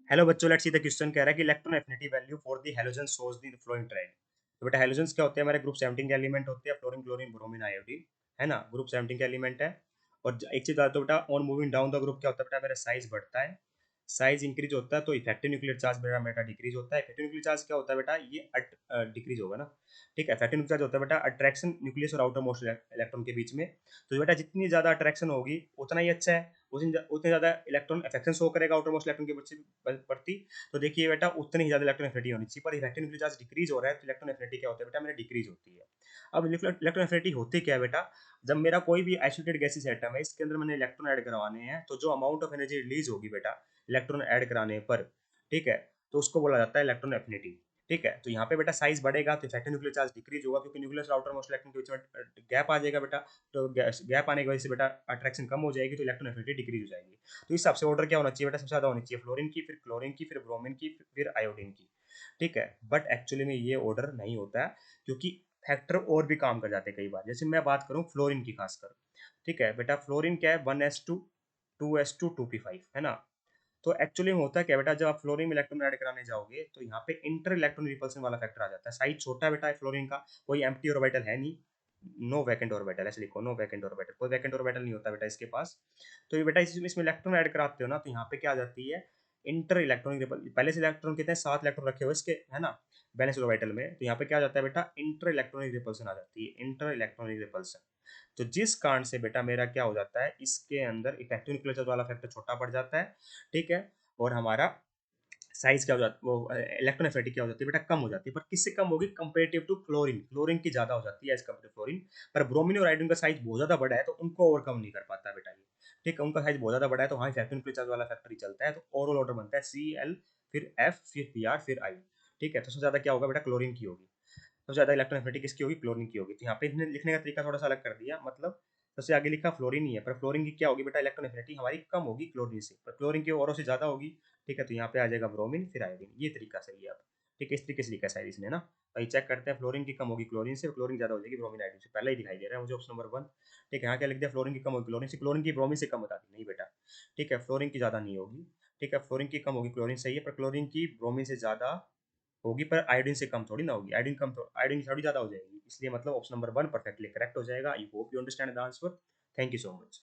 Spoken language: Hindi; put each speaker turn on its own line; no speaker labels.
हेलो बच्चों, लेट्स सी द क्वेश्चन कह रहा है कि electron affinity value for the halogen shows the flowing trend. तो बेटा हैलोजन्स क्या होते हैं? हमारे ग्रुप 17 के एलिमेंट होते हैं, फ्लोरीन, क्लोरीन, ब्रोमीन, आयोडीन, है ना। ग्रुप 17 के एलिमेंट है। और एक चीज बता दो बेटा, on moving down the group क्या होता है बेटा? मेरा साइज बढ़ता है, साइज इंक्रीज होता है तो इफेक्टिव न्यूक्लियर चार्ज बेटा मेरा डिक्रीज होता है। इफेक्टिव न्यूक्लियर चार्ज क्या होता है बेटा? ये डिक्रीज होगा ना। ठीक है, इफेक्टिव न्यूक्लियर चार्ज होता है बेटा अट्रैक्शन न्यूक्लियस और आउटर मोस्ट इलेक्ट्रॉन के बीच में। तो बेटा जितनी ज्यादा अट्रैक्शन होगी उतना ही अच्छा है, उतने ज्यादा इलेक्ट्रॉन अफेक्शन शो करेगा आउटर मोस्ट इलेक्ट्रॉन के प्रति। तो देखिए बेटा, उतनी ही ज्यादा इलेक्ट्रॉन एफिनिटी होनी चाहिए, पर इफेक्टिव न्यूक्लियर चार्ज डिक्रीज हो रहा है तो इलेक्ट्रॉन एफिनिटी क्या होता है बेटा? मेरा डिक्रीज होती है। अब इलेक्ट्रॉन एफिनिटी होती क्या है बेटा? जब मेरा कोई भी आइसोलेटेड गैसेस एटम है, इसके अंदर मैंने इलेक्ट्रॉन ऐड करवाने हैं, तो जो अमाउंट ऑफ एनर्जी रिलीज होगी बेटा इलेक्ट्रॉन ऐड कराने पर, ठीक है, तो उसको बोला जाता है इलेक्ट्रॉन एफिनिटी। ठीक है, तो यहाँ पे बेटा साइज बढ़ेगा तो इफेक्टिव न्यूक्लियर चार्ज डिक्रीज होगा, क्योंकि न्यूक्लियस और आउटर मोस्ट इलेक्ट्रॉन के बीच में गैप आ जाएगा बेटा। तो गैप आने की वजह से बेटा अट्रैक्शन कम हो जाएगी, तो इलेक्ट्रॉन एफिनिटी डिक्रीज हो जाएगी। तो इस हिसाब से ऑर्डर क्या होना चाहिए बेटा? सबसे ज्यादा होनी चाहिए फ्लोरीन की, फिर क्लोरीन की, फिर ब्रोमीन की, फिर आयोडीन की। ठीक है, बट एक्चुअली में ये ऑर्डर नहीं होता है, क्योंकि फैक्टर और भी काम कर जाते हैं कई बार। जैसे मैं बात करूं फ्लोरीन की खासकर, ठीक है बेटा, फ्लोरीन क्या है? 1s2 2s2 2p5, है ना। तो एक्चुअली में होता है क्या बेटा, जब आप फ्लोरीन में इलेक्ट्रॉन ऐड कराने जाओगे तो यहाँ पे इंटर इलेक्ट्रॉन रिपल्सन वाला फैक्टर आ जाता है। साइज छोटा है बेटा फ्लोरीन का, कोई एम्प्टी ऑर्बिटल है नहीं, नो वैकेंट ऑर्बिटल, ऐसे लिखो, नो वैकेंट ऑर्बिटल, कोई वैकेंट ऑर्बिटल नहीं होता बेटा इसके पास। तो ये बेटा इसमें इलेक्ट्रॉन ऐड कराते हो ना, तो यहाँ पे क्या आ जाती है? इंटर इलेक्ट्रॉनिक रिपल, पहले से इलेक्ट्रॉन कितने 7 इलेक्ट्रॉन रखे हुए इसके, है ना, बैलेंस ऑर्बिटल में। तो यहाँ पे क्या आ जाता है बेटा? इंटर इलेक्ट्रॉनिक रिपल्सन आ जाती है, इंटर इलेक्ट्रॉनिक रिपल्सन। तो जिस कारण से बेटा मेरा क्या हो जाता है, इसके अंदर इफेक्टिव न्यूक्लियर चार्ज वाला फैक्टर छोटा पड़ जाता है। ठीक है, और हमारा साइज क्या हो जाता है, वो इलेक्ट्रॉन एफिनिटी क्या हो जाती है बेटा? कम हो जाती है। पर किससे कम होगी? कंपेरेटिव टू क्लोरीन, क्लोरीन की ज्यादा हो जाती है एज कम्पेयर टू फ्लोरीन। पर ब्रोमीन और आयोडीन का साइज बहुत ज्यादा बड़ा है, तो उनको ओवरकम नहीं कर पाता बेटा ये। ठीक है, उनका साइज बहुत ज्यादा बड़ा है, तो हाँ इफेक्टिव न्यूक्लियर चार्ज वाला फैक्टर ही चलता है। तो ओवरऑल ऑर्डर बनता है Cl, फिर F, फिर Pr, फिर I। ठीक है, तो सबसे ज्यादा क्या होगा बेटा? क्लोरीन की होगी। सबसे ज्यादा इलेक्ट्रॉन एफिनिटी किसकी होगी? क्लोरीन की होगी। तो यहाँ पे इन्हें लिखने का तरीका थोड़ा सा अलग कर दिया, मतलब सबसे आगे लिखा फ्लोरीन ही है, पर फ्लोरीन की क्या होगी बेटा? इलेक्ट्रॉन एफिनिटी हमारी कम होगी क्लोरीन से, पर क्लोरीन की औरों से ज्यादा होगी। ठीक है, तो यहाँ पे आ जाएगा ब्रोमीन, फिर आयोडीन। ये तरीका सही है अब। ठीक है, इस तरीके से लिखा है इसने ना। तो ये चेक करते हैं, फ्लोरीन की कम होगी क्लोरीन से, क्लोरीन ज्यादा हो जाएगी ब्रोमीन आयोडीन से। पहले ही दिखाई दे रहा है मुझे ऑप्शन नंबर 1। ठीक है, यहाँ क्या लिख दिया? फ्लोरीन की कम होगी क्लोरीन से, क्लोरीन की ब्रोमीन से कम बता दी, नहीं बेटा। ठीक है, फ्लोरीन की ज्यादा नहीं होगी। ठीक है, फ्लोरीन की कम होगी क्लोरीन सही है, पर क्लोरीन की ब्रोमीन से ज्यादा होगी, पर आयोडीन से कम थोड़ी ना होगी। आयोडीन कम तो आयोडीन थोड़ी ज्यादा हो जाएगी, इसलिए मतलब ऑप्शन नंबर 1 परफेक्टली करेक्ट हो जाएगा। I hope you understand the answer. Thank you so much.